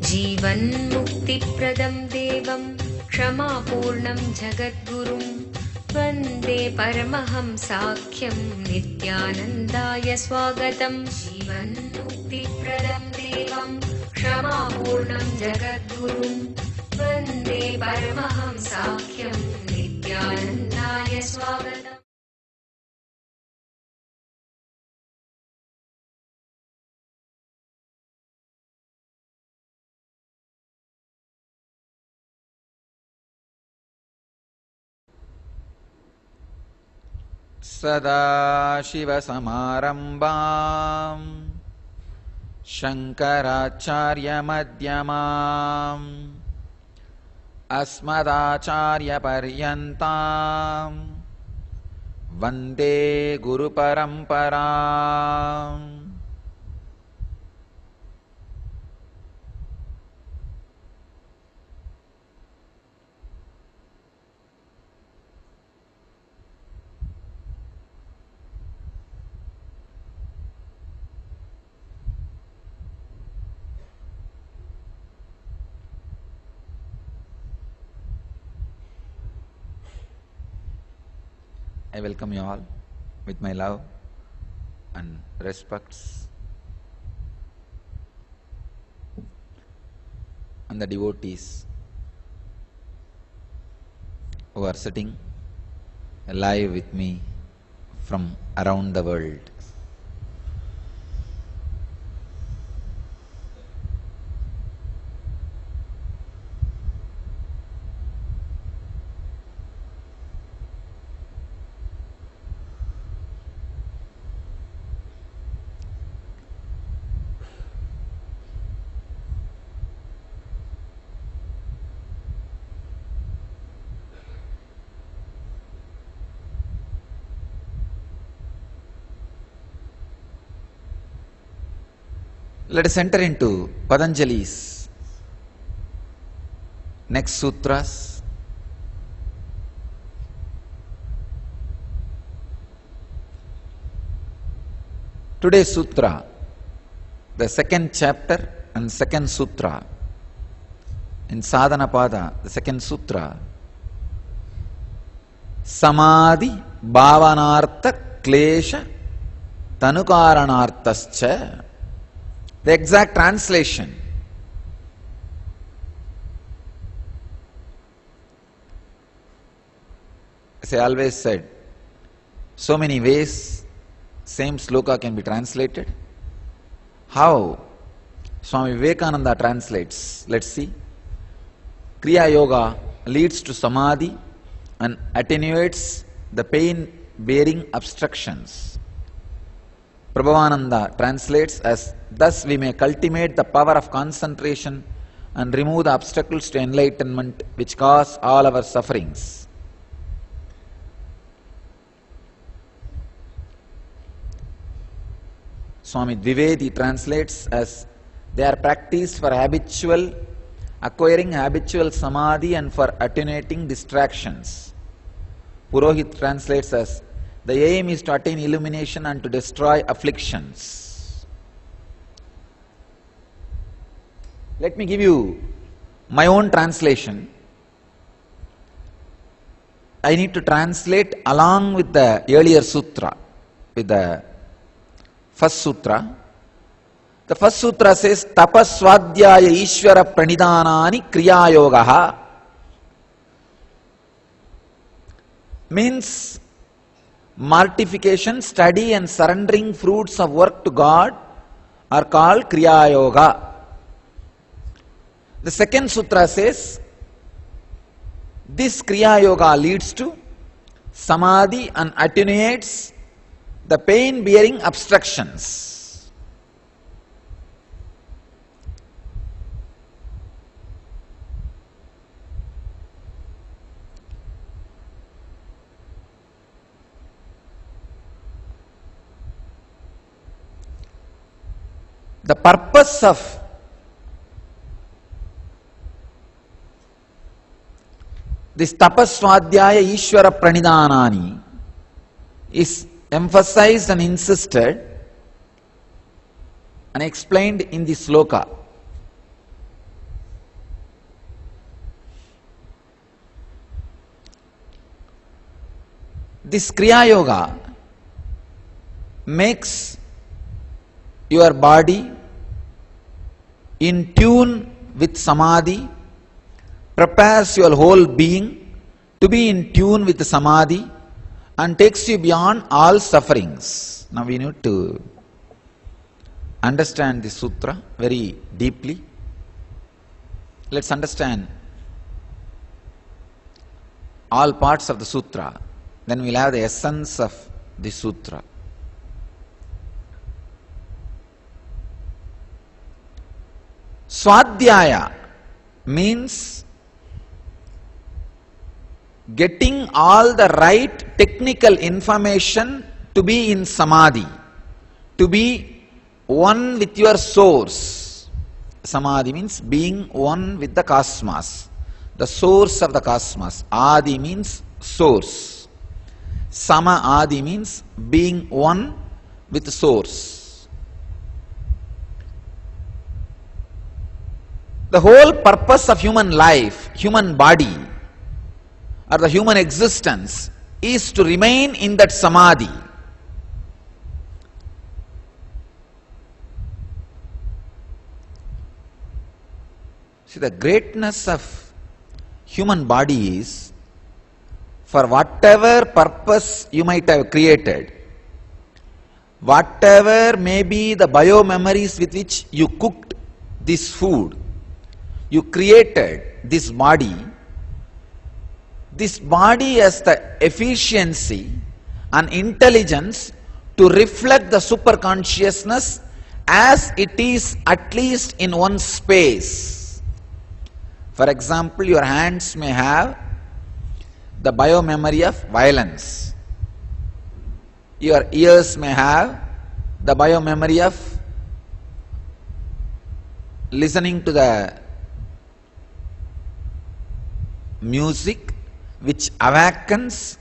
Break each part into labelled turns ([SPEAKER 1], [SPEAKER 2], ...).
[SPEAKER 1] जीवन्मुक्तिप्रदं देवं क्षमापूर्णं जगद्गुरुं वन्दे परमहंसाख्यं नित्यानन्दाय स्वागतम्। जीवन्मुक्तिप्रदं देवं क्षमापूर्णं जगद्गुरुं वन्दे परमहंसाख्यं नित्यानन्दाय स्वागतम्।
[SPEAKER 2] सदाशिवसमारम्भाम् शङ्कराचार्यमध्यमाम् अस्मदाचार्यपर्यन्ताम् वन्दे गुरुपरम्पराम्। I welcome you all with my love and respects, and the devotees who are sitting live with me from around the world. Let us enter into Patanjali's next sutras. Today's sutra, the second chapter and second sutra in Sadhanapada, the second sutra, Samadhi Bhavanartha Klesha Tanukaranarthascha. The exact translation: as I always said, so many ways same sloka can be translated. How Swami Vivekananda translates, let's see. Kriya Yoga leads to Samadhi and attenuates the pain-bearing obstructions. Prabhavananda translates as, thus we may cultivate the power of concentration and remove the obstacles to enlightenment which cause all our sufferings. Swami Dwivedi translates as, they are practiced for acquiring habitual samadhi and for attenuating distractions. Purohit translates as, the aim is to attain illumination and to destroy afflictions. Let me give you my own translation. I need to translate along with the earlier sutra, with the first sutra. The first sutra says, Tapaswadhyaya Ishvara Pranidhanani Kriya Yogaha. Means mortification, study and surrendering fruits of work to God are called Kriya Yoga. The second sutra says, this Kriya Yoga leads to Samadhi and attenuates the pain-bearing obstructions. The purpose of this tapaswadhyaya Ishvara pranidhanani is emphasized and insisted and explained in the sloka. This Kriya Yoga makes your body in tune with Samadhi, prepares your whole being to be in tune with the Samadhi, and takes you beyond all sufferings. Now we need to understand this sutra very deeply. Let's understand all parts of the sutra. Then we'll have the essence of the sutra. Swadhyaya means getting all the right technical information to be in samadhi, to be one with your source. Samadhi means being one with the cosmos, the source of the cosmos. Adi means source. Sama Adi means being one with the source. The whole purpose of human life, human body, or the human existence is to remain in that samadhi. See, the greatness of human body is, for whatever purpose you might have created, whatever may be the bio-memories with which you cooked this food, you created this body has the efficiency and intelligence to reflect the superconsciousness as it is at least in one space. For example, your hands may have the bio-memory of violence. Your ears may have the bio-memory of listening to the music which awakens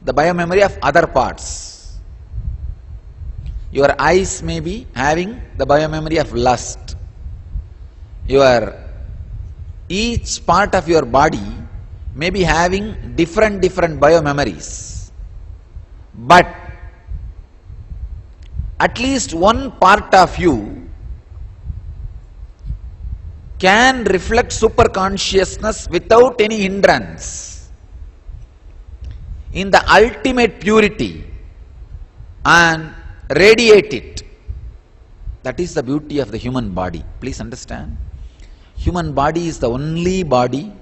[SPEAKER 2] the bio-memory of other parts. Your eyes may be having the bio-memory of lust. Each part of your body may be having different bio-memories. But at least one part of you can reflect superconsciousness without any hindrance in the ultimate purity and radiate it. That is the beauty of the human body. Please understand. Human body is the only body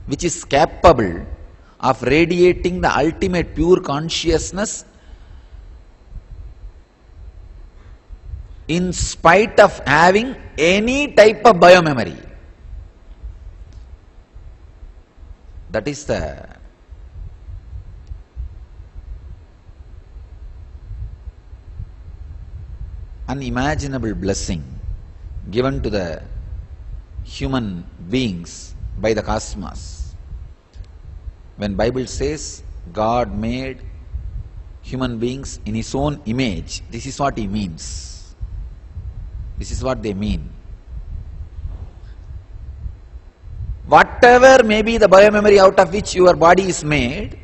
[SPEAKER 2] which is capable of radiating the ultimate pure consciousness in spite of having any type of bio-memory. That is the unimaginable blessing given to the human beings by the cosmos. When Bible says God made human beings in His own image, this is what He means. This is what they mean. Whatever may be the bio-memory out of which your body is made,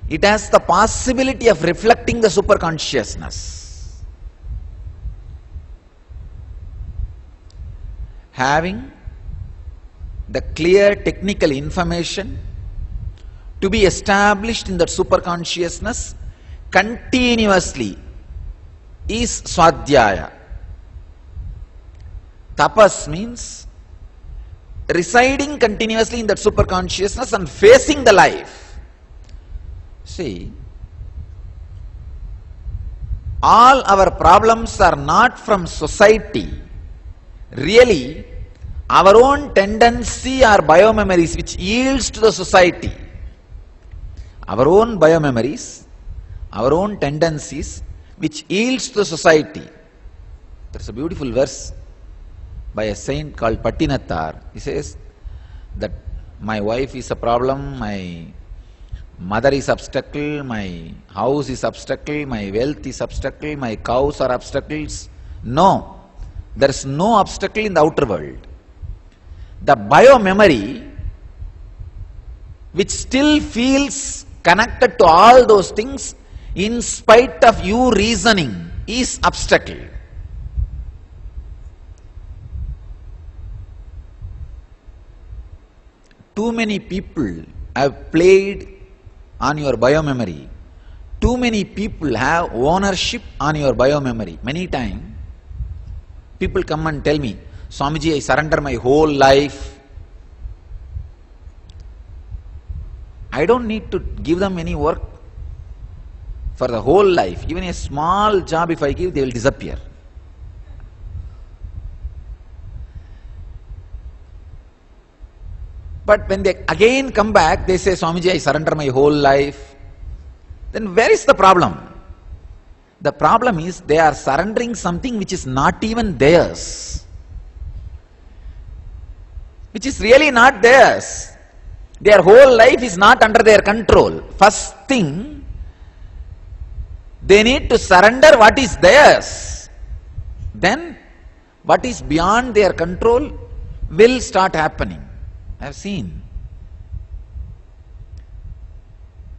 [SPEAKER 2] it has the possibility of reflecting the superconsciousness. Having the clear technical information to be established in that superconsciousness continuously is swadhyaya. Tapas means residing continuously in that superconsciousness and facing the life. See, all our problems are not from society. Really, our own tendency or bio-memories which yields to the society. Our own bio-memories, our own tendencies which yields to the society. There's a beautiful verse by a saint called Pattinatthar. He says that my wife is a problem, my mother is obstacle, my house is obstacle, my wealth is obstacle, my cows are obstacles. No, there is no obstacle in the outer world. The bio-memory, which still feels connected to all those things in spite of you reasoning, is obstacle. Too many people have played on your bio-memory. Too many people have ownership on your bio-memory. Many times, people come and tell me, Swamiji, I surrender my whole life. I don't need to give them any work for the whole life. Even a small job if I give, they will disappear. But when they again come back, they say, Swamiji, I surrender my whole life. Then where is the problem? The problem is they are surrendering something which is not even theirs. Which is really not theirs. Their whole life is not under their control. First thing, they need to surrender what is theirs. Then, what is beyond their control will start happening. I have seen.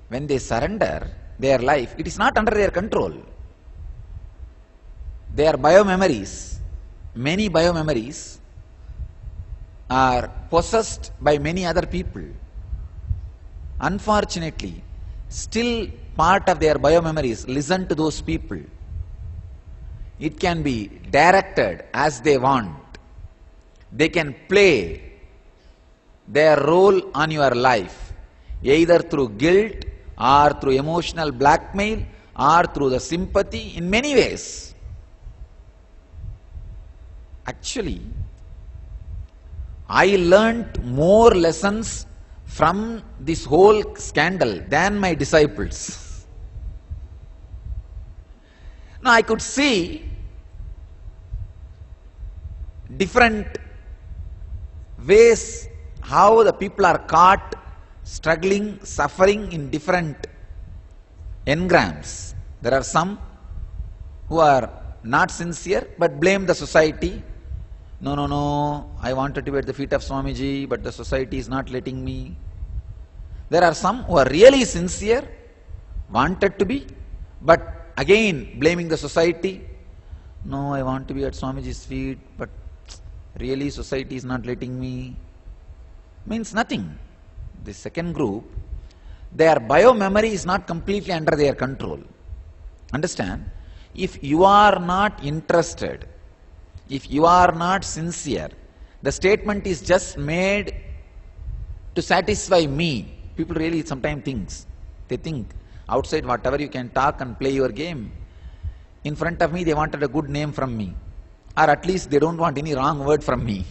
[SPEAKER 2] When they surrender their life, it is not under their control. Their bio-memories, many bio-memories, are possessed by many other people. Unfortunately, still part of their bio-memories listen to those people. It can be directed as they want. They can play their role on your life, either through guilt or through emotional blackmail or through the sympathy in many ways. Actually, I learnt more lessons from this whole scandal than my disciples. Now I could see different ways how the people are caught, struggling, suffering in different engrams. There are some who are not sincere but blame the society. No, I wanted to be at the feet of Swamiji, but the society is not letting me. There are some who are really sincere, wanted to be, but again blaming the society. No, I want to be at Swamiji's feet, but really society is not letting me. Means nothing. The second group, their bio-memory is not completely under their control. Understand? If you are not interested, if you are not sincere, the statement is just made to satisfy me. People really sometimes think outside whatever you can talk and play your game. In front of me they wanted a good name from me, or at least they don't want any wrong word from me.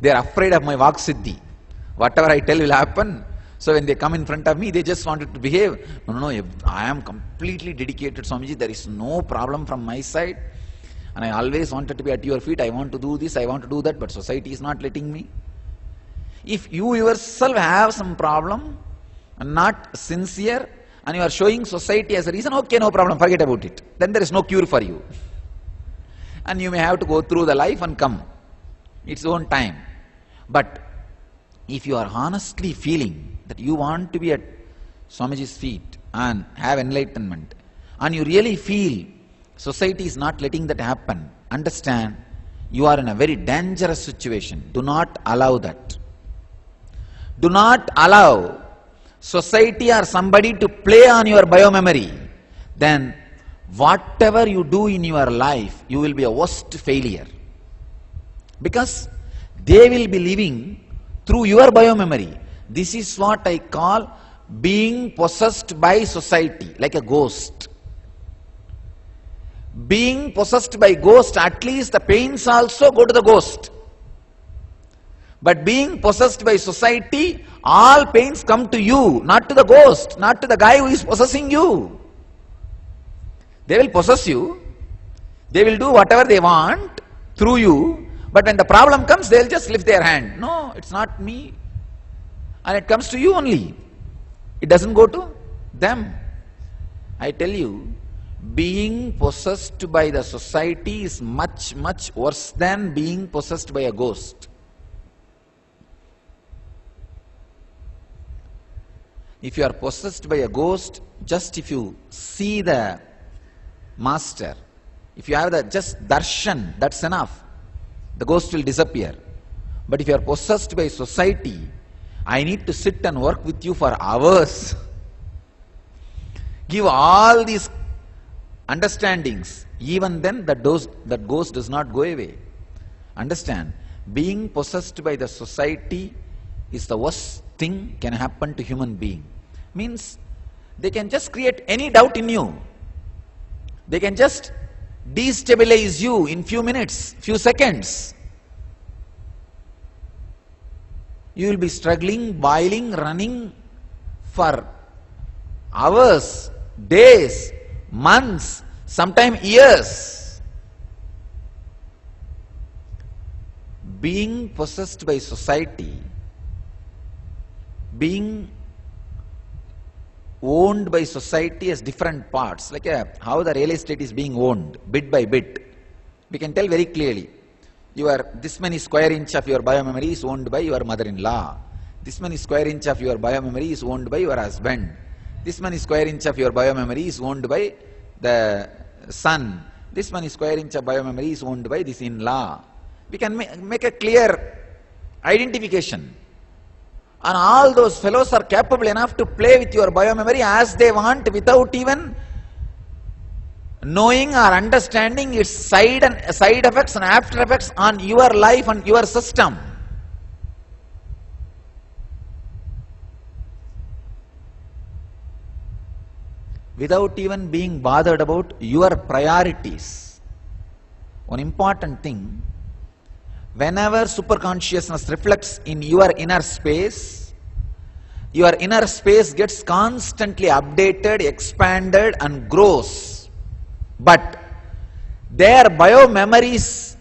[SPEAKER 2] They are afraid of my Vak Siddhi. Whatever I tell will happen. So when they come in front of me, they just wanted to behave. No, I am completely dedicated, Swamiji. There is no problem from my side. And I always wanted to be at your feet. I want to do this, I want to do that, but society is not letting me. If you yourself have some problem and not sincere, and you are showing society as a reason, okay, no problem, forget about it. Then there is no cure for you. And you may have to go through the life and come. Its own time. But if you are honestly feeling that you want to be at Swamiji's feet and have enlightenment, and you really feel society is not letting that happen, understand, you are in a very dangerous situation. Do not allow that. Do not allow society or somebody to play on your bio-memory. Then whatever you do in your life, you will be a worst failure. Because they will be living through your bio-memory. This is what I call being possessed by society, like a ghost. Being possessed by ghost, at least the pains also go to the ghost. But being possessed by society, all pains come to you, not to the ghost, not to the guy who is possessing you. They will possess you, they will do whatever they want through you, but when the problem comes, they will just lift their hand. No, it's not me. and it comes to you only. It doesn't go to them. I tell you, being possessed by the society is much, much worse than being possessed by a ghost. If you are possessed by a ghost, just if you see the master, if you have the just darshan, that's enough. The ghost will disappear. But if you are possessed by society, I need to sit and work with you for hours. Give all these understandings. Even then that ghost does not go away. Understand, being possessed by the society is the worst thing can happen to human being. Means they can just create any doubt in you. They can just destabilize you in few minutes, few seconds. You will be struggling, boiling, running for hours, days, months, sometimes years. Being possessed by society, being owned by society as different parts, like how the real estate is being owned bit by bit. We can tell very clearly. This many square inch of your biomemory is owned by your mother-in-law. This many square inch of your biomemory is owned by your husband. This many square inch of your biomemory is owned by the son. This many square inch of biomemory is owned by this in-law. We can make a clear identification. And all those fellows are capable enough to play with your biomemory as they want without even knowing or understanding its side effects and after effects on your life and your system. Without even being bothered about your priorities. One important thing, whenever superconsciousness reflects in your inner space gets constantly updated, expanded and grows. But their biomemories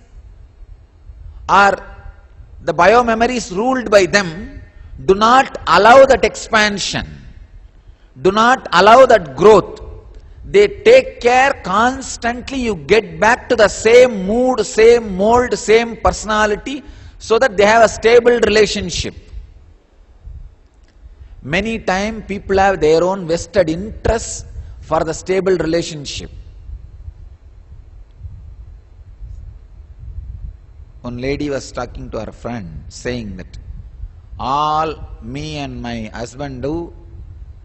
[SPEAKER 2] the biomemories ruled by them do not allow that expansion, do not allow that growth. They take care constantly you get back to the same mood, same mold, same personality, so that they have a stable relationship. Many times people have their own vested interests for the stable relationship. One lady was talking to her friend saying that all me and my husband do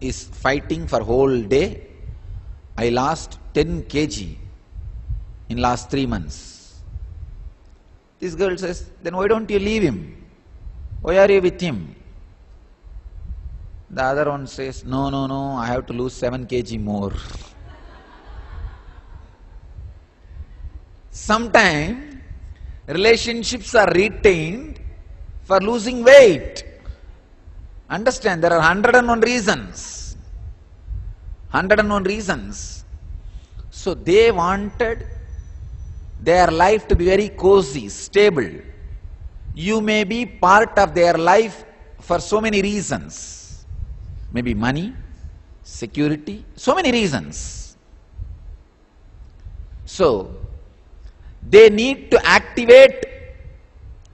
[SPEAKER 2] is fighting for whole day. I lost 10 kg in last 3 months. This girl says, then why don't you leave him? Why are you with him? The other one says, no, I have to lose 7 kg more. Sometimes relationships are retained for losing weight. Understand, there are 101 reasons. 101 reasons. So they wanted their life to be very cozy, stable. You may be part of their life for so many reasons. Maybe money, security, so many reasons. So they need to activate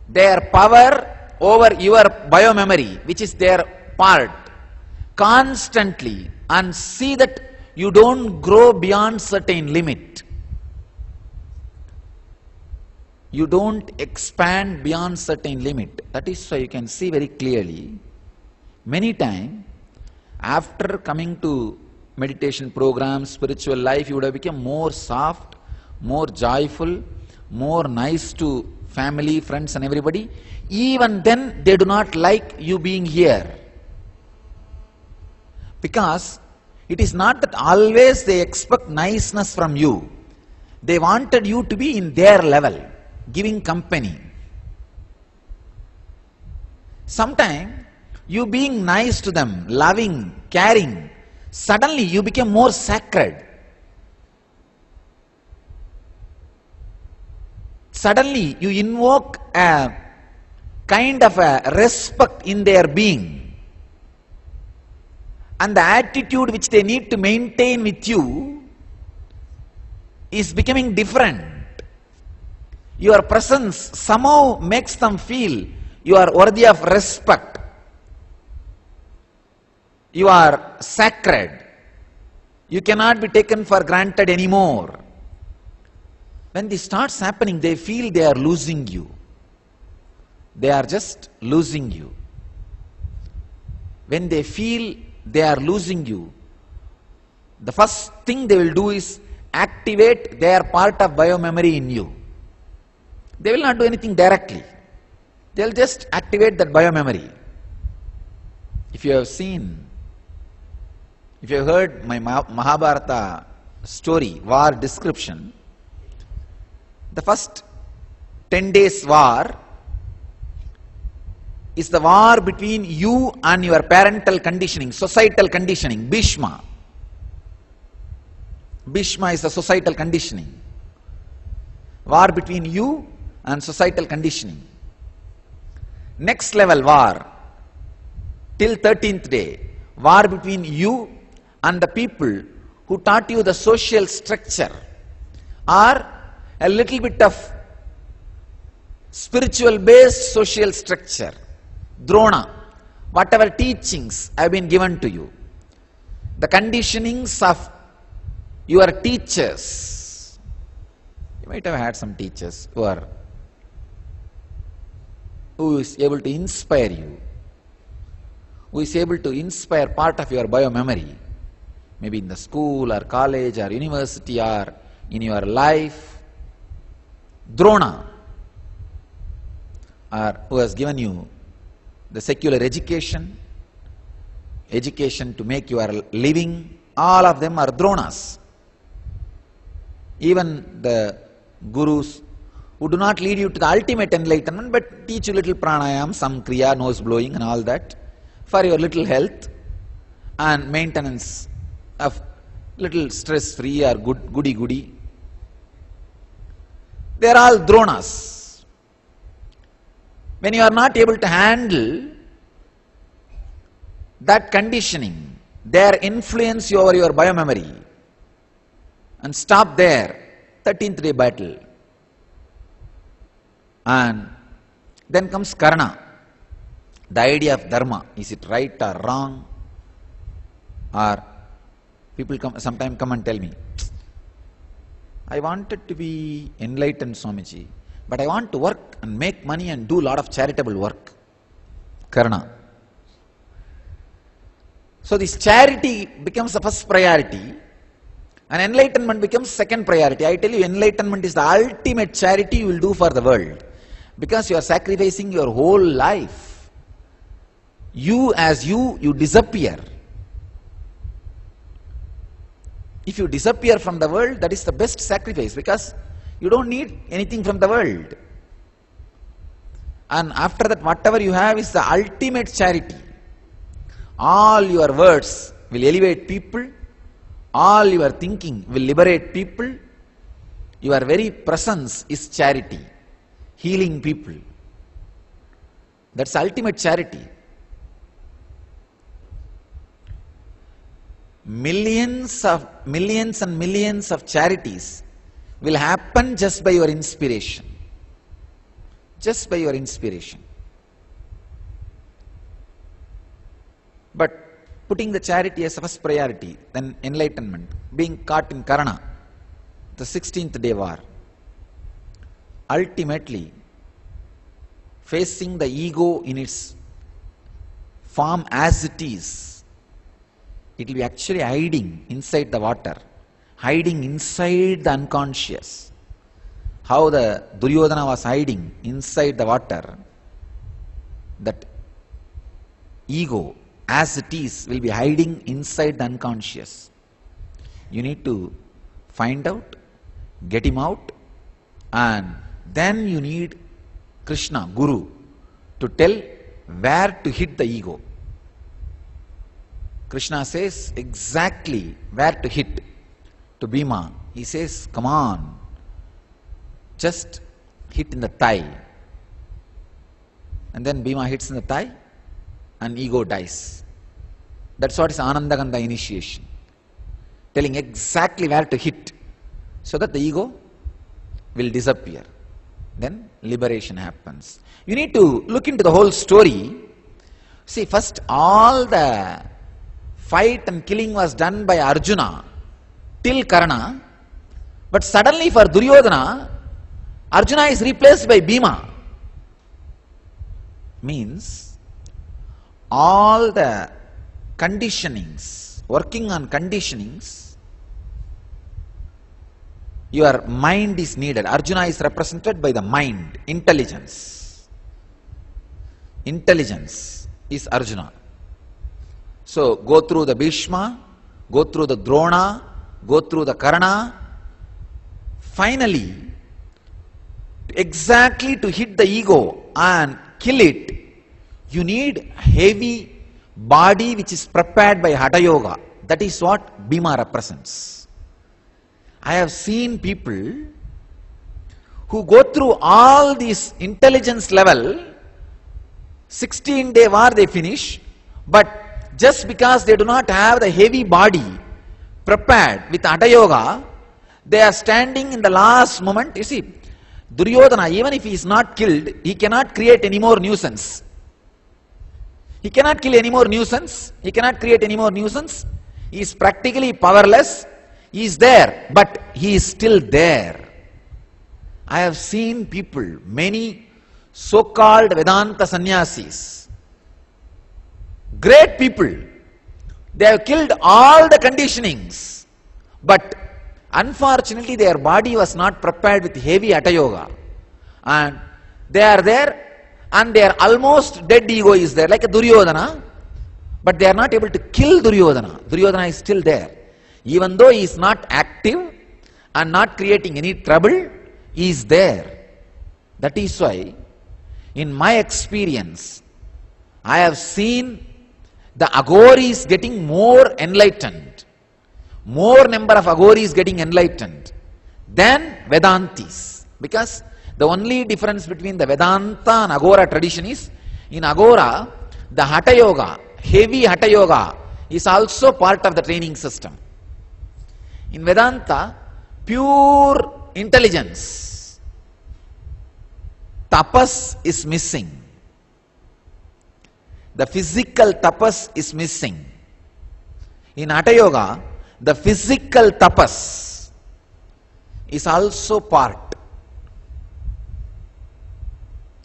[SPEAKER 2] their power over your biomemory, which is their part, constantly, and see that you don't grow beyond certain limit. You don't expand beyond certain limit. That is why you can see very clearly, many times, after coming to meditation programs, spiritual life, you would have become more soft, more joyful, more nice to family, friends and everybody. Even then they do not like you being here. Because it is not that always they expect niceness from you. They wanted you to be in their level, giving company. Sometimes you being nice to them, loving, caring, suddenly you become more sacred. Suddenly you invoke a kind of a respect in their being. and the attitude which they need to maintain with you is becoming different. Your presence somehow makes them feel you are worthy of respect. You are sacred. You cannot be taken for granted anymore. When this starts happening, they feel they are losing you. They are just losing you. When they feel they are losing you, the first thing they will do is activate their part of biomemory in you. They will not do anything directly. They will just activate that biomemory. If you have seen, if you have heard my Mahabharata story, war description, the first 10 days war is the war between you and your parental conditioning, societal conditioning, Bhishma. Bhishma is the societal conditioning. War between you and societal conditioning. Next level war, till 13th day, war between you and the people who taught you the social structure or a little bit of spiritual based social structure. Drona, whatever teachings have been given to you, the conditionings of your teachers. You might have had some teachers who is able to inspire you, who is able to inspire part of your biomemory, maybe in the school or college or university or in your life. Drona, or who has given you the secular education to make your living, all of them are Dronas. Even the gurus who do not lead you to the ultimate enlightenment but teach you little pranayam, some kriya, nose blowing and all that for your little health and maintenance of little stress free or goody. They are all Dronas. When you are not able to handle that conditioning, their influence over your biomemory, and stop there, 13th day battle. And then comes Karna, the idea of dharma. Is it right or wrong? Or people sometimes come and tell me, I wanted to be enlightened, Swamiji, but I want to work and make money and do a lot of charitable work. Karna. So this charity becomes the first priority and enlightenment becomes second priority. I tell you, enlightenment is the ultimate charity you will do for the world because you are sacrificing your whole life. You as you disappear. If you disappear from the world, that is the best sacrifice because you don't need anything from the world. And after that, whatever you have is the ultimate charity. All your words will elevate people. All your thinking will liberate people. Your very presence is charity, healing people. That's ultimate charity. Millions and millions of charities will happen just by your inspiration. Just by your inspiration. But putting the charity as a first priority, then enlightenment, being caught in Karna, the 16th day war, ultimately facing the ego in its form as it is, it will be actually hiding inside the water, hiding inside the unconscious. How the Duryodhana was hiding inside the water, that ego as it is will be hiding inside the unconscious. You need to find out, get him out, and then you need Krishna, Guru, to tell where to hit the ego. Krishna says exactly where to hit to Bhima. He says, come on, just hit in the thigh. And then Bhima hits in the thigh and ego dies. That's what is Anandagandha initiation. Telling exactly where to hit so that the ego will disappear. Then liberation happens. You need to look into the whole story. See, first all the fight and killing was done by Arjuna till Karna, but suddenly for Duryodhana, Arjuna is replaced by Bhima. Means all the conditionings, working on conditionings, your mind is needed. Arjuna is represented by the mind, intelligence. Intelligence is Arjuna. So go through the Bhishma, go through the Drona, go through the Karna. Finally, exactly to hit the ego and kill it, you need heavy body which is prepared by Hatha Yoga. That is what Bhima represents. I have seen people who go through all these intelligence level, 16-day war they finish, but just because they do not have the heavy body prepared with Hatha Yoga, they are standing in the last moment. You see, Duryodhana, even if he is not killed, he cannot create any more nuisance. He cannot kill any more nuisance. He cannot create any more nuisance. He is practically powerless. He is there, but he is still there. I have seen people, many so-called Vedanta sannyasis, great people, they have killed all the conditionings, but unfortunately their body was not prepared with heavy Hatha Yoga, and they are there and their almost dead ego is there, like a Duryodhana, but they are not able to kill Duryodhana. Duryodhana is still there. Even though he is not active and not creating any trouble, he is there. That is why, in my experience, I have seen the Aghoris getting more enlightened, more number of Aghoris getting enlightened than Vedantis. Because the only difference between the Vedanta and Aghora tradition is, in Aghora, the Hatha Yoga, heavy Hatha Yoga, is also part of the training system. In Vedanta, pure intelligence, tapas is missing. The physical tapas is missing. In Hatha Yoga, the physical tapas is also part.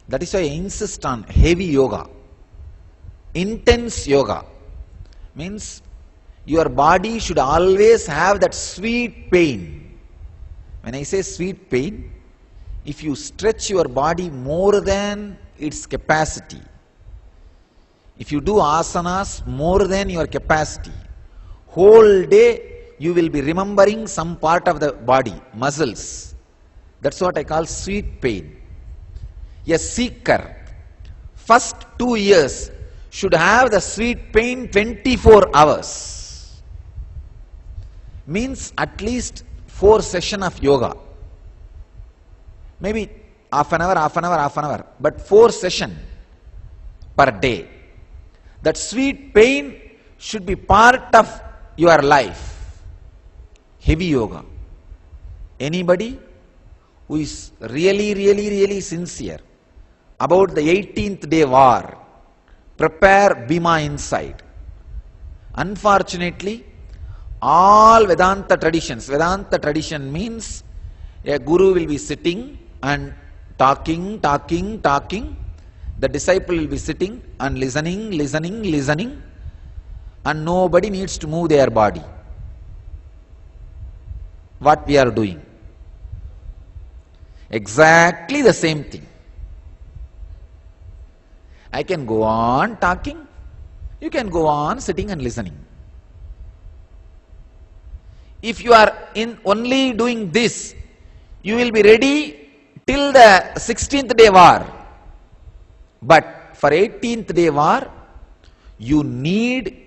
[SPEAKER 2] That is why I insist on heavy yoga. Intense yoga means your body should always have that sweet pain. When I say sweet pain, if you stretch your body more than its capacity, if you do asanas more than your capacity, whole day you will be remembering some part of the body, muscles. That's what I call sweet pain. A seeker, first 2 years, should have the sweet pain 24 hours. Means at least 4 sessions of yoga. Maybe half an hour, but 4 sessions per day. That sweet pain should be part of your life. Heavy yoga. Anybody who is really sincere about the 18th day war, prepare Bhima inside. Unfortunately, all Vedanta tradition means a guru will be sitting and talking. The disciple will be sitting and listening, and nobody needs to move their body. What we are doing? Exactly the same thing. I can go on talking, you can go on sitting and listening. If you are in only doing this, you will be ready till the 16th day war. But for 18th day war, you need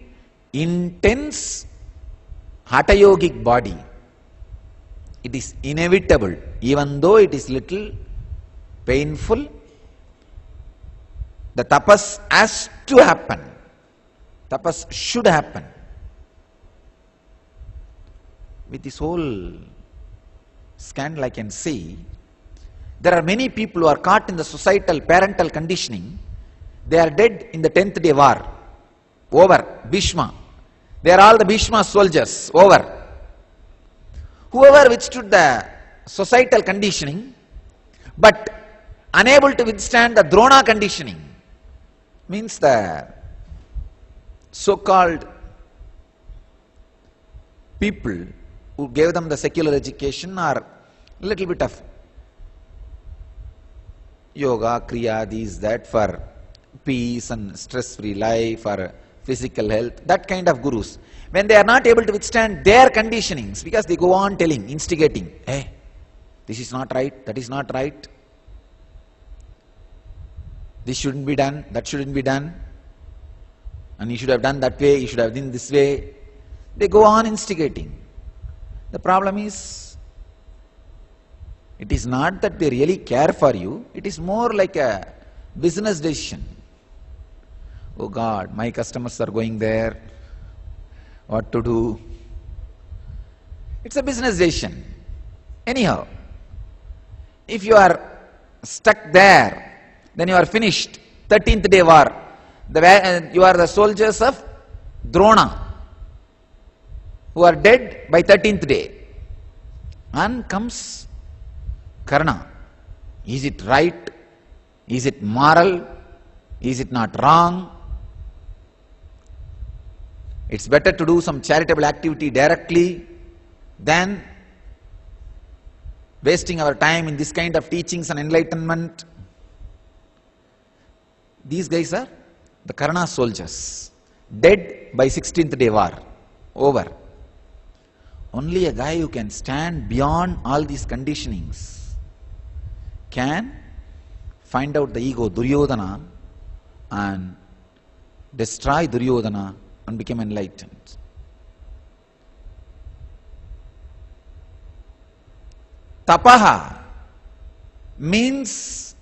[SPEAKER 2] intense Hatha Yogic body. It is inevitable, even though it is little painful. The tapas has to happen. Tapas should happen. With this whole scandal I can see, there are many people who are caught in the societal parental conditioning. They are dead in the 10th day war. Over. Bhishma. They are all the Bhishma soldiers. Over. Whoever withstood the societal conditioning, but unable to withstand the Drona conditioning, means the so-called people who gave them the secular education or little bit of yoga, kriya, these, that, for peace and stress-free life or physical health, that kind of gurus. When they are not able to withstand their conditionings, because they go on telling, instigating, hey, this is not right, that is not right, this shouldn't be done, that shouldn't be done, and you should have done that way, you should have done this way. They go on instigating. The problem is, it is not that they really care for you, it is more like a business decision. Oh God, my customers are going there, what to do? It's a business decision. Anyhow, if you are stuck there, then you are finished. 13th day war. You are the soldiers of Drona, who are dead by 13th day. And comes Karna. Is it right? Is it moral? Is it not wrong? It's better to do some charitable activity directly than wasting our time in this kind of teachings and enlightenment. These guys are the Karna soldiers, dead by 16th day war. Over. Only a guy who can stand beyond all these conditionings can find out the ego, Duryodhana, and destroy Duryodhana and become enlightened. Tapaha means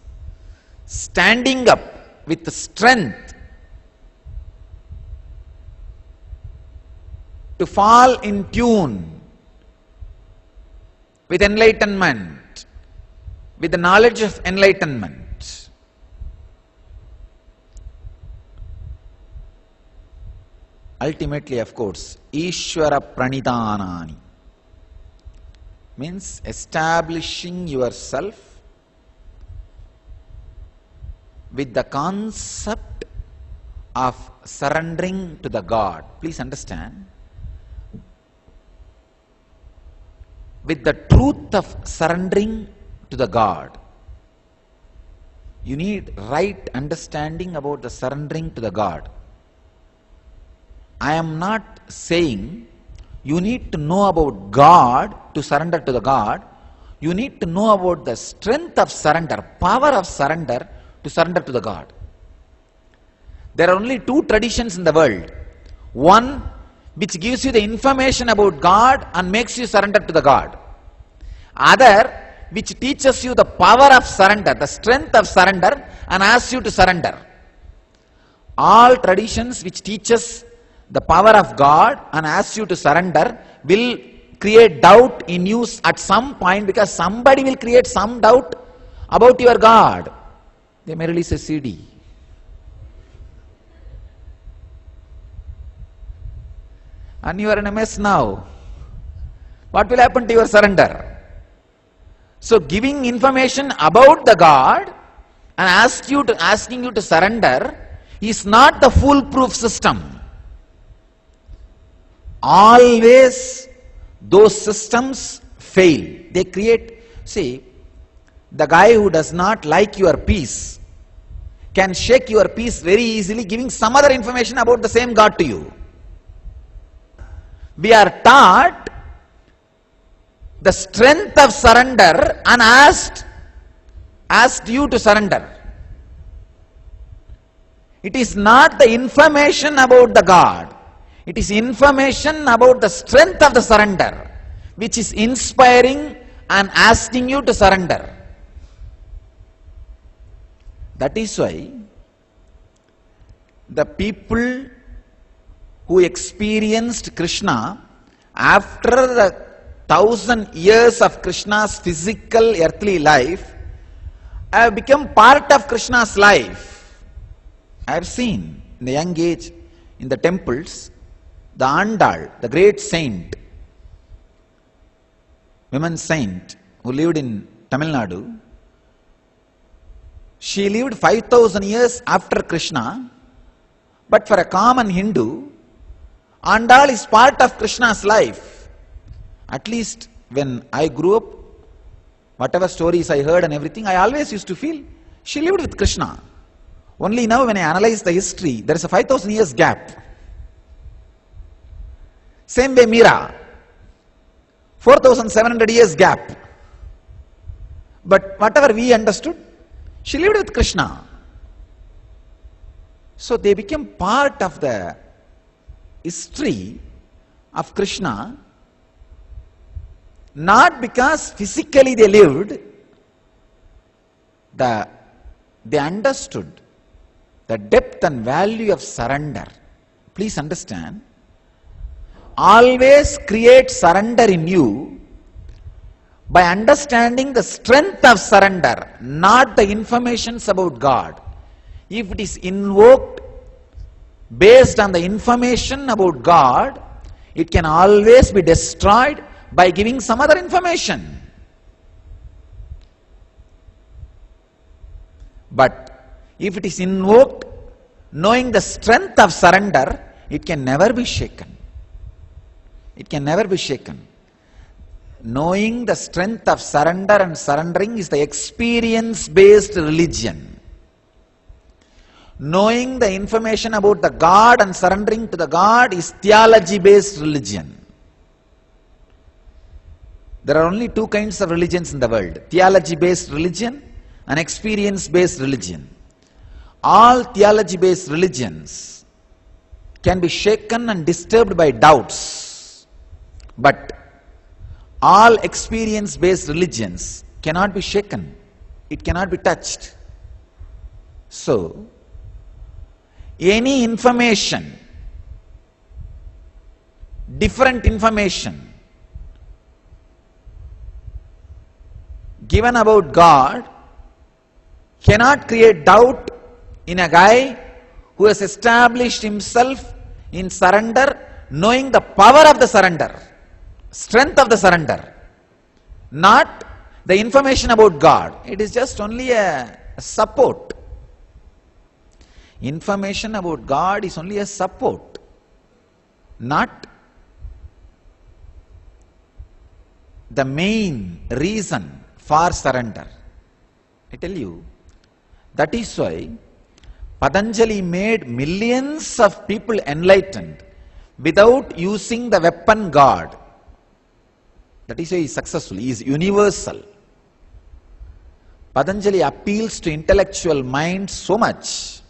[SPEAKER 2] standing up with strength to fall in tune with enlightenment, with the knowledge of enlightenment. Ultimately, of course, Ishvara Pranidhanani means establishing yourself with the concept of surrendering to the God. Please understand, with the truth of surrendering to the God. You need right understanding about the surrendering to the God. I am not saying you need to know about God to surrender to the God. You need to know about the strength of surrender, power of surrender to surrender to the God. There are only two traditions in the world. One which gives you the information about God and makes you surrender to the God. Other which teaches you the power of surrender, the strength of surrender, and asks you to surrender. All traditions which teaches the power of God and asks you to surrender will create doubt in you at some point, because somebody will create some doubt about your God. They may release a CD. And you are in a mess now. What will happen to your surrender? So giving information about the God and asking you to surrender is not the foolproof system. Always those systems fail. They create, see, the guy who does not like your peace can shake your peace very easily, giving some other information about the same God to you. We are taught the strength of surrender and asked you to surrender. It is not the information about the God. It is information about the strength of the surrender, which is inspiring and asking you to surrender. That is why the people who experienced Krishna after the 1,000 years of Krishna's physical earthly life, have become part of Krishna's life. I have seen in the young age in the temples, the Andal, the great saint, women saint who lived in Tamil Nadu, she lived 5,000 years after Krishna, but for a common Hindu, Andal is part of Krishna's life. At least when I grew up, whatever stories I heard and everything, I always used to feel she lived with Krishna. Only now when I analyze the history, there is a 5,000 years gap. Same way Meera, 4,700 years gap. But whatever we understood, she lived with Krishna. So they became part of the history of Krishna, not because physically they lived, they understood the depth and value of surrender. Please understand, always create surrender in you by understanding the strength of surrender, not the informations about God. If it is invoked based on the information about God, it can always be destroyed by giving some other information. But if it is invoked knowing the strength of surrender, it can never be shaken. It can never be shaken. Knowing the strength of surrender and surrendering is the experience-based religion. Knowing the information about the God and surrendering to the God is theology-based religion. There are only two kinds of religions in the world: theology-based religion and experience-based religion. All theology-based religions can be shaken and disturbed by doubts, but all experience-based religions cannot be shaken. It cannot be touched. So, any information, different information given about God cannot create doubt in a guy who has established himself in surrender, knowing the power of the surrender, strength of the surrender, not the information about God. It is just only a support. Information about God is only a support, not the main reason for surrender. I tell you, that is why Patanjali made millions of people enlightened without using the weapon God. That is why he is successful. He is universal. Patanjali appeals to intellectual mind so much,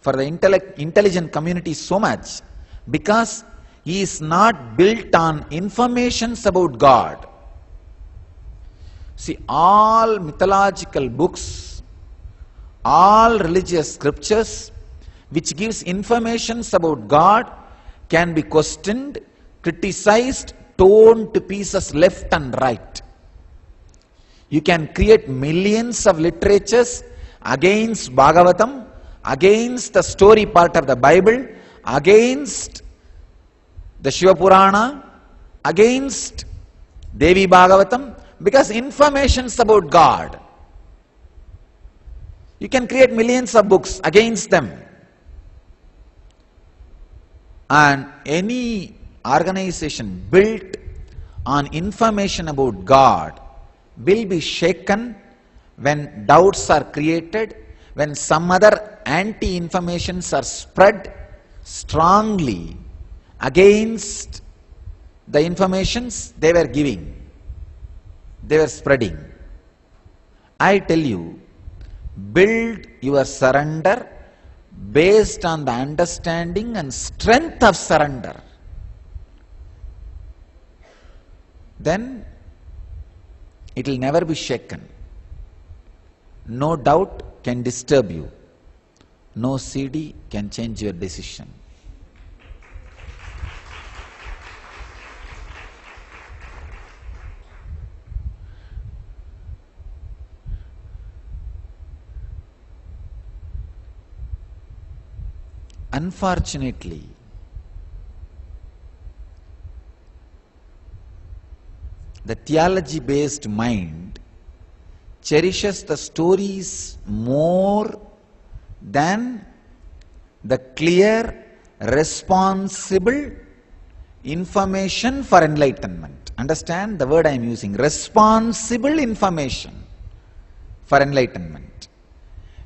[SPEAKER 2] for the intelligent community so much, because he is not built on informations about God. See, all mythological books, all religious scriptures which gives informations about God can be questioned, criticized, torn to pieces left and right. You can create millions of literatures against Bhagavatam, against the story part of the Bible, against the Shiva Purana, against Devi Bhagavatam, because informations about God. You can create millions of books against them. And any organization built on information about God will be shaken when doubts are created, when some other anti-informations are spread strongly against the informations they were giving, they were spreading. I tell you, build your surrender based on the understanding and strength of surrender. Then it will never be shaken. No doubt can disturb you. No CD can change your decision. Unfortunately, the theology-based mind cherishes the stories more than the clear, responsible information for enlightenment. Understand the word I am using, responsible information for enlightenment.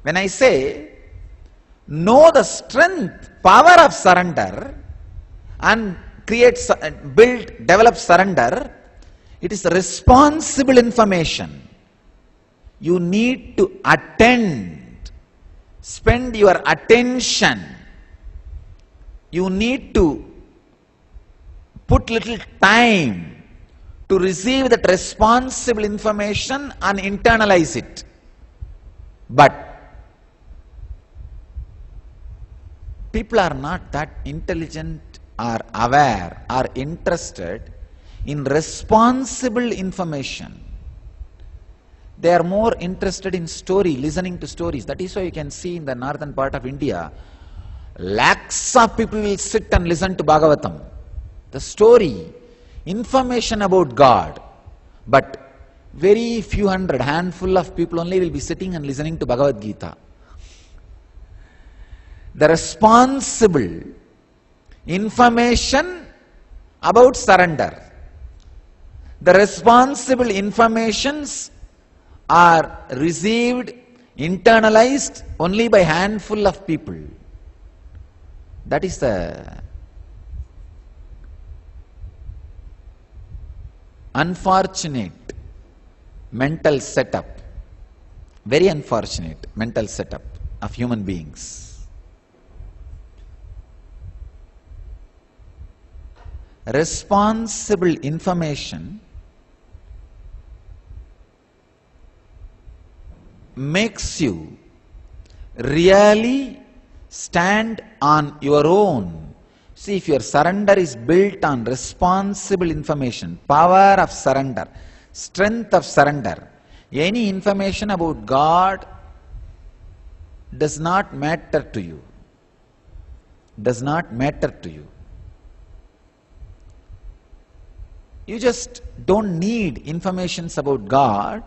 [SPEAKER 2] When I say, know the strength, power of surrender and develop surrender, it is responsible information. You need to attend, spend your attention. You need to put little time to receive that responsible information and internalize it. But people are not that intelligent or aware or interested in responsible information. They are more interested in listening to stories. That is why you can see in the northern part of India, lakhs of people will sit and listen to Bhagavatam. The story, information about God. But very few handful of people only will be sitting and listening to Bhagavad Gita. The responsible information about surrender. The responsible informations are received, internalized only by handful of people. That is the unfortunate mental setup, very unfortunate mental setup of human beings. Responsible information makes you really stand on your own. See, if your surrender is built on responsible information, power of surrender, strength of surrender, any information about God does not matter to you. Does not matter to you. You just don't need informations about God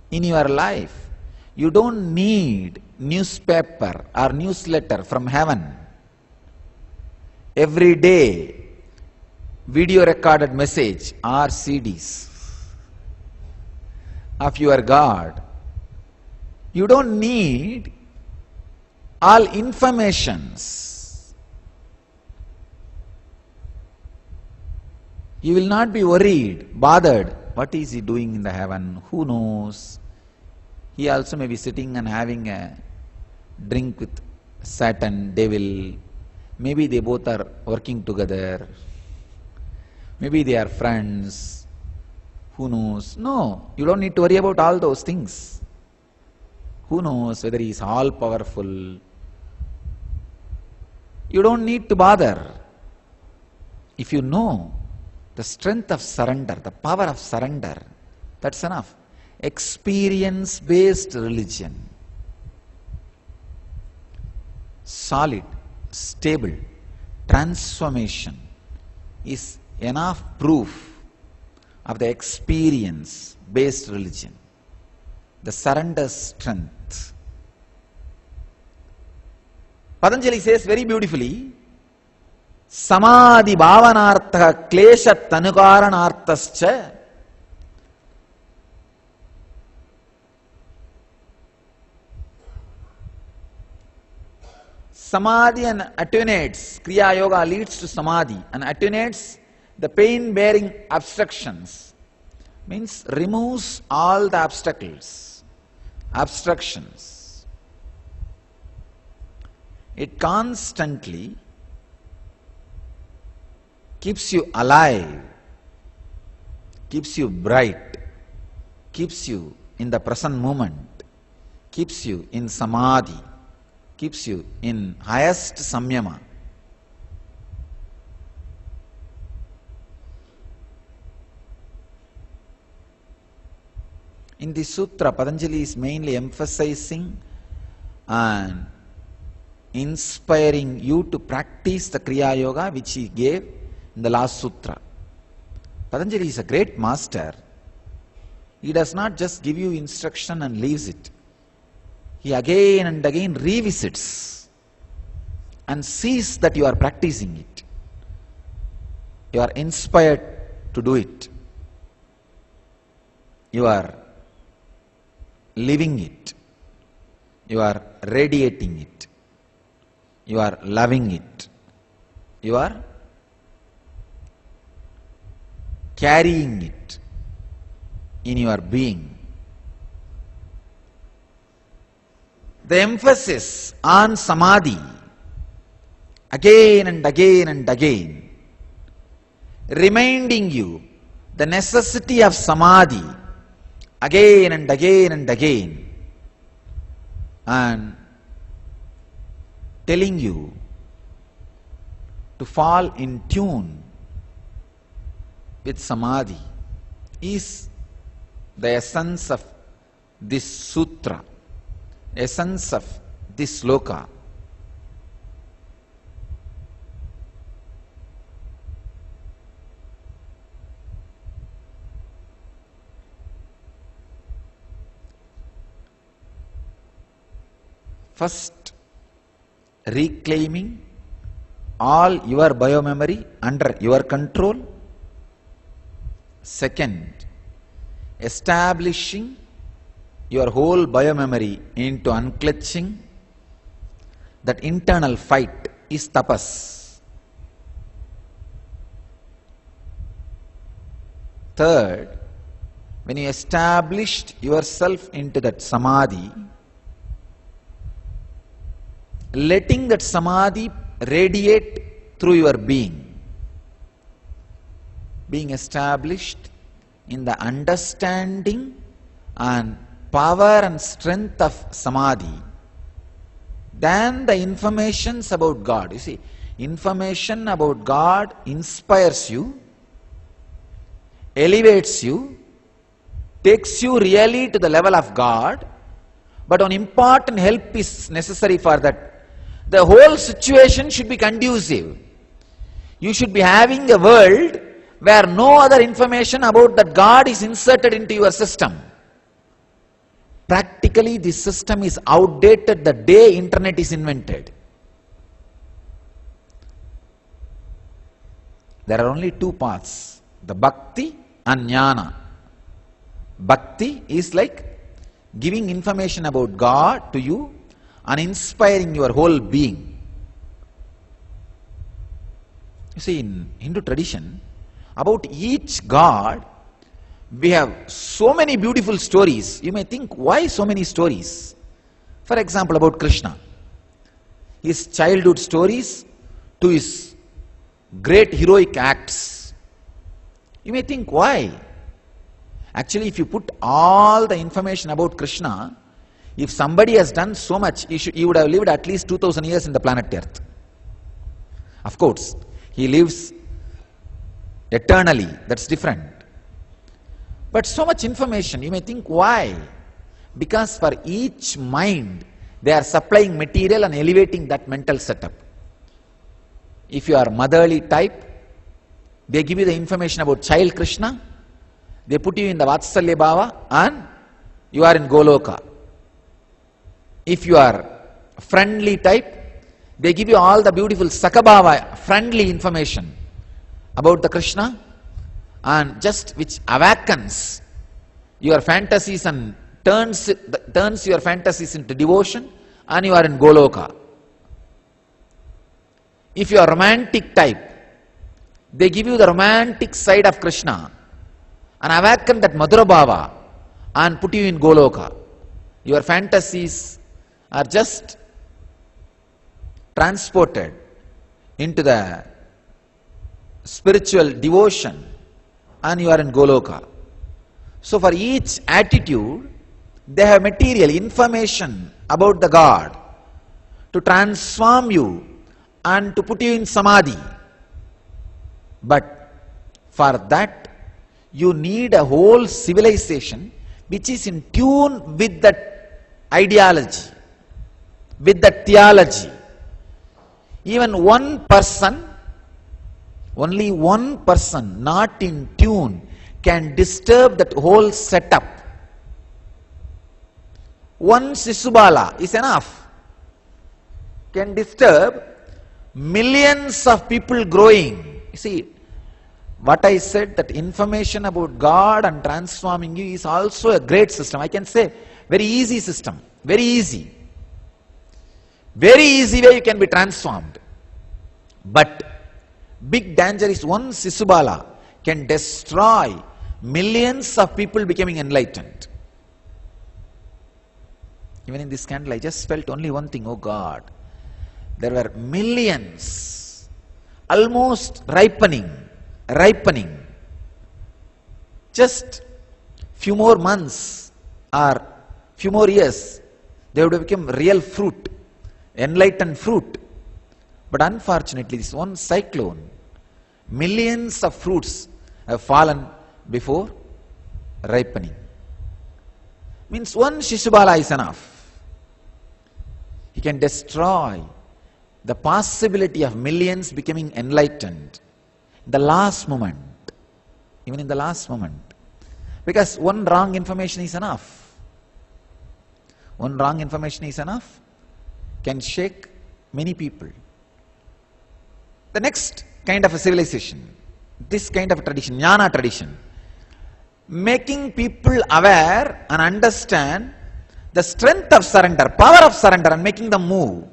[SPEAKER 2] in your life. You don't need newspaper or newsletter from heaven. Every day, video recorded message or CDs of your God. You don't need all informations. You will not be worried, bothered. What is he doing in the heaven? Who knows? He also may be sitting and having a drink with Satan, devil. Maybe they both are working together. Maybe they are friends. Who knows? No, you don't need to worry about all those things. Who knows whether he is all powerful? You don't need to bother. If you know the strength of surrender, the power of surrender, that's enough. Experience-based religion, solid, stable, transformation is enough proof of the experience-based religion, the surrender strength. Patanjali says very beautifully, samadhi bhavanartha klesha tanukaranarthascha samadhi and attenuates, Kriya Yoga leads to samadhi and attenuates the pain-bearing obstructions, means removes all the obstructions. It constantly keeps you alive, keeps you bright, keeps you in the present moment, keeps you in samadhi, keeps you in highest samyama. In this sutra, Patanjali is mainly emphasizing on inspiring you to practice the Kriya Yoga which he gave in the last sutra. Patanjali is a great master. He does not just give you instruction and leaves it. He again and again revisits and sees that you are practicing it. You are inspired to do it. You are living it. You are radiating it. You are loving it. You are carrying it in your being. The emphasis on samadhi again and again and again, reminding you the necessity of samadhi again and again and again, and telling you to fall in tune with samadhi is the essence of this sutra, essence of this sloka. First, reclaiming all your biomemory under your control. Second, establishing your whole biomemory into unclutching. That internal fight is tapas. Third, when you established yourself into that samadhi, letting that samadhi radiate through your being, being established in the understanding and power and strength of samadhi, then the informations about God. You see, information about God inspires you, elevates you, takes you really to the level of God, but an important help is necessary for that. The whole situation should be conducive. You should be having a world where no other information about that God is inserted into your system. Practically, this system is outdated the day internet is invented. There are only two paths, the bhakti and jnana. Bhakti is like giving information about God to you and inspiring your whole being. You see, in Hindu tradition, about each God, we have so many beautiful stories. You may think, why so many stories? For example, about Krishna. His childhood stories to his great heroic acts. You may think, why? Actually, if you put all the information about Krishna, if somebody has done so much, he would have lived at least 2000 years in the planet Earth. Of course, he lives eternally, that's different. But so much information, you may think, why? Because for each mind, they are supplying material and elevating that mental setup. If you are motherly type, they give you the information about child Krishna, they put you in the Vatsalya Bhava, and you are in Goloka. If you are friendly type, they give you all the beautiful Sakabhava, friendly information about the Krishna, and just which awakens your fantasies and turns your fantasies into devotion, and you are in Goloka. If you are romantic type, they give you the romantic side of Krishna and awaken that Madhura Bhava and put you in Goloka. Your fantasies are just transported into the spiritual devotion and you are in Goloka. So for each attitude, they have material information about the God to transform you and to put you in samadhi. But for that, you need a whole civilization which is in tune with that ideology, with that theology, Even one person, only one person not in tune can disturb that whole setup. One Sisubala is enough. Can disturb millions of people growing. You see, what I said, that information about God and transforming you is also a great system. I can say very easy system, very easy. Very easy way you can be transformed. But big danger is one Sisubala can destroy millions of people becoming enlightened. Even in this candle, I just felt only one thing, oh God, there were millions, almost ripening. Just few more months or few more years, they would have become real fruit, enlightened fruit. But unfortunately, this one cyclone, millions of fruits have fallen before ripening. Means one Shishubala is enough. He can destroy the possibility of millions becoming enlightened in the last moment, even in the last moment. Because one wrong information is enough. One wrong information is enough, can shake many people. The next kind of a civilization, this kind of a tradition, Jnana tradition, making people aware and understand the strength of surrender, power of surrender, and making them move.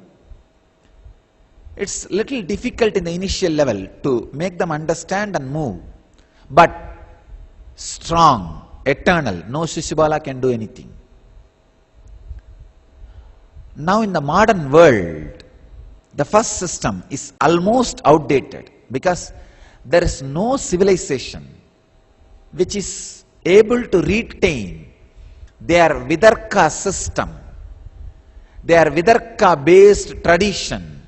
[SPEAKER 2] It's little difficult in the initial level to make them understand and move. But strong, eternal, no Shishubala can do anything. Now in the modern world, the first system is almost outdated because there is no civilization which is able to retain their Vidarka system, their Vidarka based tradition,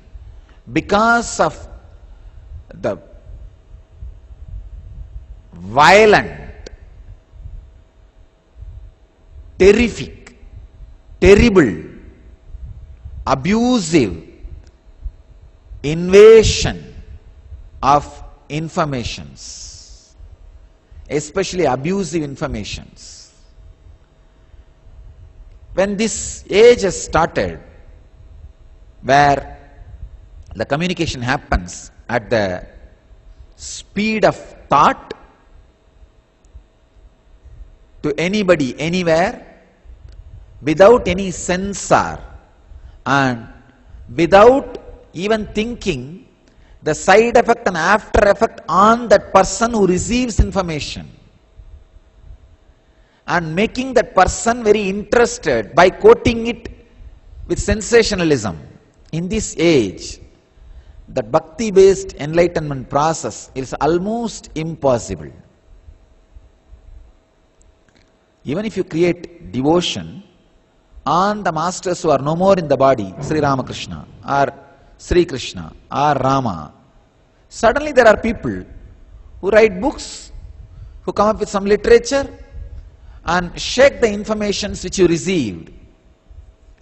[SPEAKER 2] because of the violent, terrific, terrible, abusive invasion of informations, especially abusive informations. When this age has started, where the communication happens at the speed of thought to anybody, anywhere, without any censor and without even thinking the side effect and after effect on that person who receives information, and making that person very interested by quoting it with sensationalism. In this age, the bhakti based enlightenment process is almost impossible. Even if you create devotion on the masters who are no more in the body, Sri Ramakrishna or Sri Krishna or Rama, suddenly there are people who write books, who come up with some literature and shake the informations which you received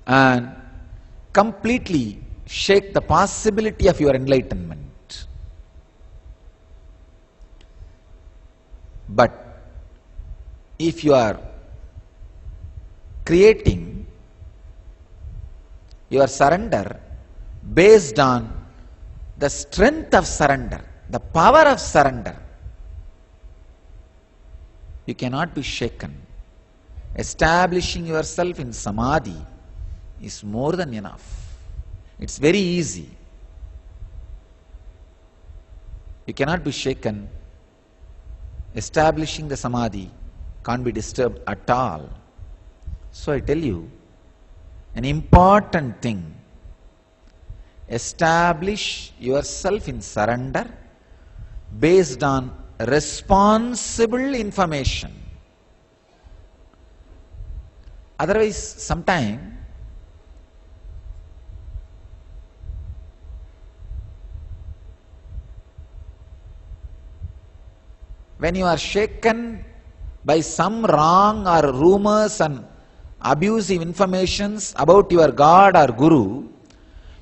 [SPEAKER 2] and completely shake the possibility of your enlightenment. But if you are creating your surrender based on the strength of surrender, the power of surrender, you cannot be shaken. Establishing yourself in samadhi is more than enough. It's very easy. You cannot be shaken. Establishing the samadhi can't be disturbed at all. So I tell you, an important thing, establish yourself in surrender based on responsible information. Otherwise, sometime when you are shaken by some wrong or rumors and abusive informations about your God or Guru,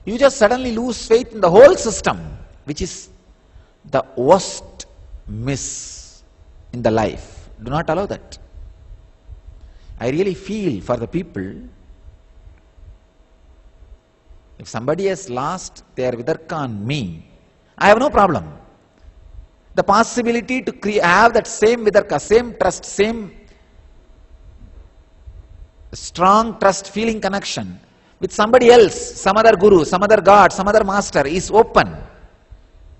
[SPEAKER 2] You just suddenly lose faith in the whole system, which is the worst miss in the life. Do not allow that. I really feel for the people. If somebody has lost their vidarka on me, I have no problem. The possibility to have that same vidarka, same trust, same strong trust, feeling connection with somebody else, some other guru, some other god, some other master is open.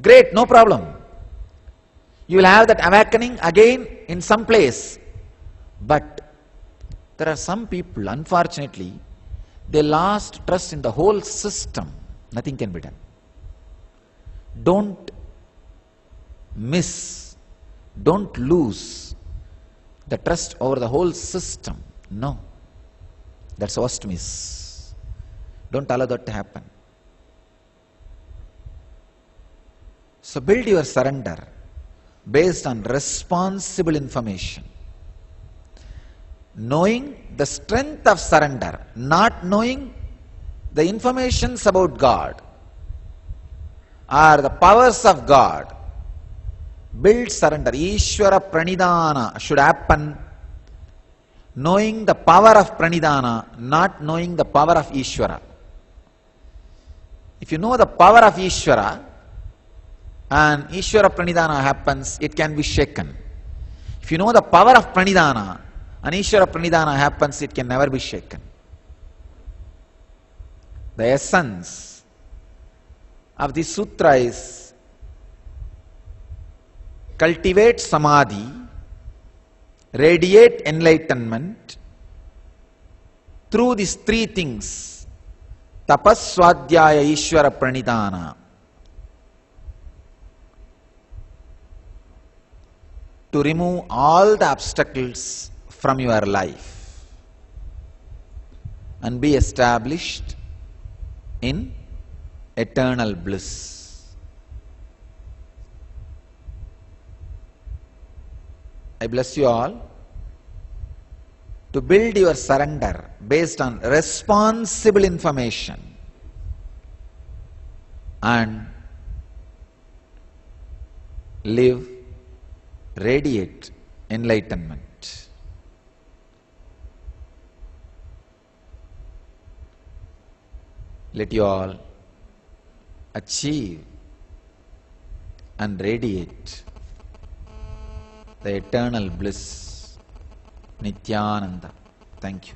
[SPEAKER 2] Great, no problem. You will have that awakening again in some place. But there are some people, unfortunately, they lost trust in the whole system. Nothing can be done. Don't miss, don't lose the trust over the whole system. No. That's the worst miss. Don't allow that to happen. So build your surrender based on responsible information. Knowing the strength of surrender, not knowing the informations about God or the powers of God. Build surrender. Ishvara pranidhana should happen knowing the power of pranidhana, not knowing the power of Ishvara. If you know the power of Ishvara and Ishvara pranidhana happens, it can be shaken. If you know the power of pranidhana and Ishvara pranidhana happens, it can never be shaken. The essence of this sutra is cultivate samadhi, radiate enlightenment through these three things: tapas, swadhyaya, Ishvara pranidhana. To remove all the obstacles from your life and be established in eternal bliss. I bless you all to build your surrender based on responsible information and live, radiate enlightenment. Let you all achieve and radiate the eternal bliss, Nityananda. Thank you.